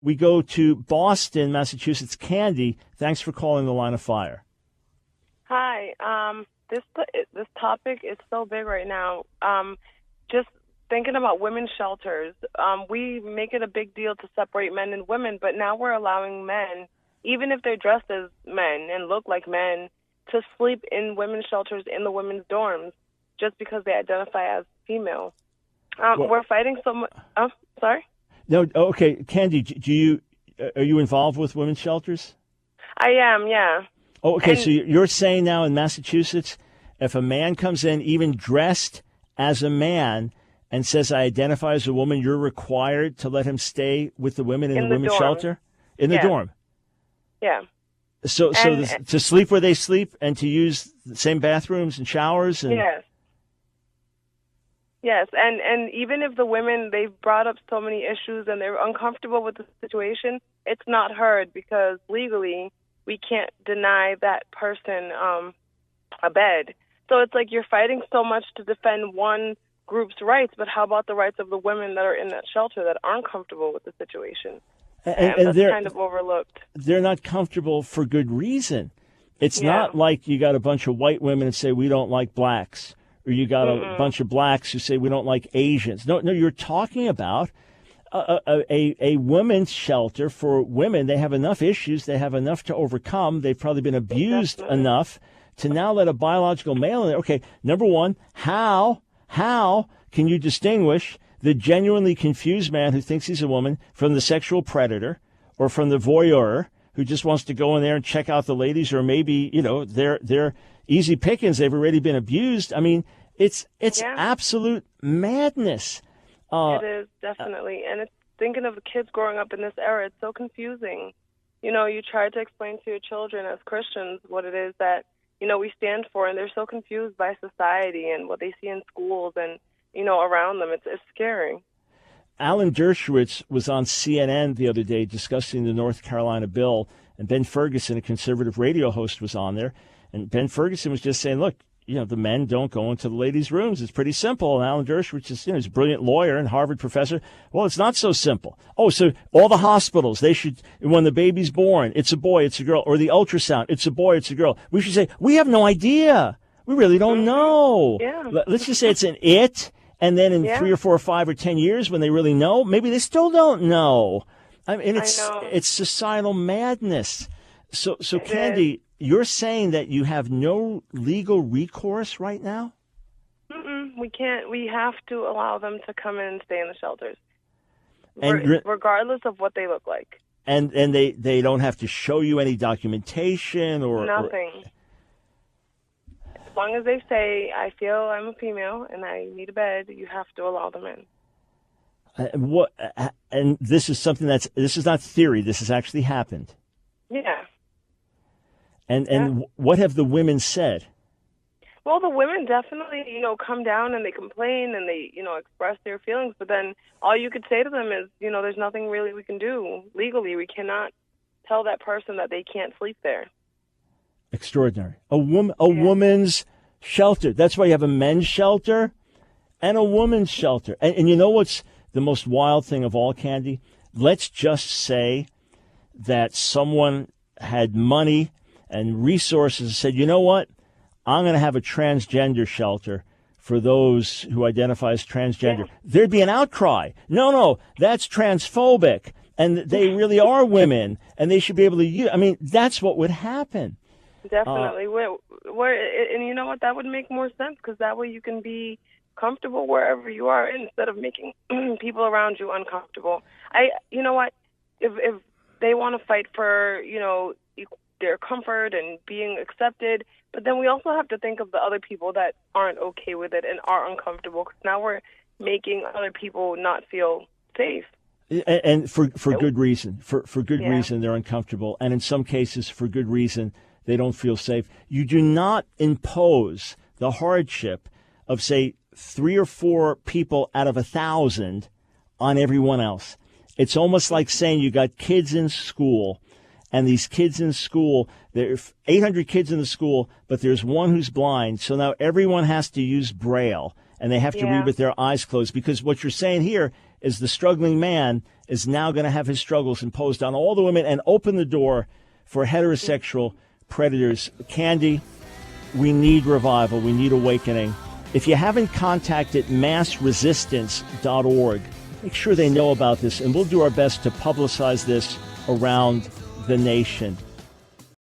we go to Boston, Massachusetts. Candy, thanks for calling the Line of Fire. Hi. This topic is so big right now. Just thinking about women's shelters, we make it a big deal to separate men and women, but now we're allowing men, even if they're dressed as men and look like men, to sleep in women's shelters in the women's dorms just because they identify as female. We're fighting so much. Sorry? No, okay. Candy, are you involved with women's shelters? I am, yeah. Oh, okay. So you're saying now in Massachusetts, if a man comes in even dressed as a man and says, I identify as a woman, you're required to let him stay with the women in the women's dorm. shelter? In the dorm? Yeah. So to sleep where they sleep and to use the same bathrooms and showers? And... Yes, and even if the women, they've brought up so many issues and they're uncomfortable with the situation, it's not heard because legally we can't deny that person a bed. So it's like you're fighting so much to defend one group's rights, but how about the rights of the women that are in that shelter that aren't comfortable with the situation? And that's kind of overlooked. They're not comfortable for good reason. It's not like you got a bunch of white women and say, we don't like blacks, or you got a bunch of blacks who say, we don't like Asians. No, you're talking about a women's shelter for women. They have enough issues. They have enough to overcome. They've probably been abused enough to now let a biological male in there. Okay, number one, how can you distinguish the genuinely confused man who thinks he's a woman from the sexual predator or from the voyeur who just wants to go in there and check out the ladies, or maybe, they're easy pickings. They've already been abused. I mean, it's absolute madness. It is, definitely. And it's thinking of the kids growing up in this era, it's so confusing. You try to explain to your children as Christians what it is that, we stand for, and they're so confused by society and what they see in schools and, around them. It's scary. Alan Dershowitz was on CNN the other day discussing the North Carolina bill, and Ben Ferguson, a conservative radio host, was on there. And Ben Ferguson was just saying, look, the men don't go into the ladies' rooms. It's pretty simple. And Alan Dershowitz is, he's a brilliant lawyer and Harvard professor. Well, it's not so simple. Oh, so all the hospitals, they should, when the baby's born, it's a boy, it's a girl, or the ultrasound, it's a boy, it's a girl. We should say, we have no idea. We really don't know. Yeah. Let's just say it's an it. And then in 3 or 4 or 5 or 10 years, when they really know, maybe they still don't know. I mean, it's societal madness. So Candy, you're saying that you have no legal recourse right now? We can't. We have to allow them to come in and stay in the shelters, regardless of what they look like. And they don't have to show you any documentation or nothing. As long as they say, I feel I'm a female and I need a bed, you have to allow them in. And this is something this is not theory. This has actually happened. Yeah. And what have the women said? Well, the women definitely, come down and they complain and they, express their feelings. But then all you could say to them is, there's nothing really we can do legally. We cannot tell that person that they can't sleep there. Extraordinary. A woman's shelter. That's why you have a men's shelter and a woman's shelter. And you know what's the most wild thing of all, Candy? Let's just say that someone had money and resources and said, you know what? I'm going to have a transgender shelter for those who identify as transgender. Yeah. There'd be an outcry. No, that's transphobic. And they really are women, and they should be able to use. I mean, that's what would happen. Definitely. And you know what? That would make more sense because that way you can be comfortable wherever you are instead of making people around you uncomfortable. You know what? If they want to fight for, their comfort and being accepted, but then we also have to think of the other people that aren't okay with it and are uncomfortable because now we're making other people not feel safe. And for good reason. For good reason, they're uncomfortable. And in some cases, for good reason, they don't feel safe. You do not impose the hardship of, say, 3 or 4 people out of 1,000 on everyone else. It's almost like saying you got kids in school, and these kids in school, there's 800 kids in the school, but there's one who's blind. So now everyone has to use Braille, and they have to read with their eyes closed. Because what you're saying here is the struggling man is now going to have his struggles imposed on all the women and open the door for heterosexual predators. Candy, we need revival. We need awakening. If you haven't contacted massresistance.org, make sure they know about this, and we'll do our best to publicize this around the nation.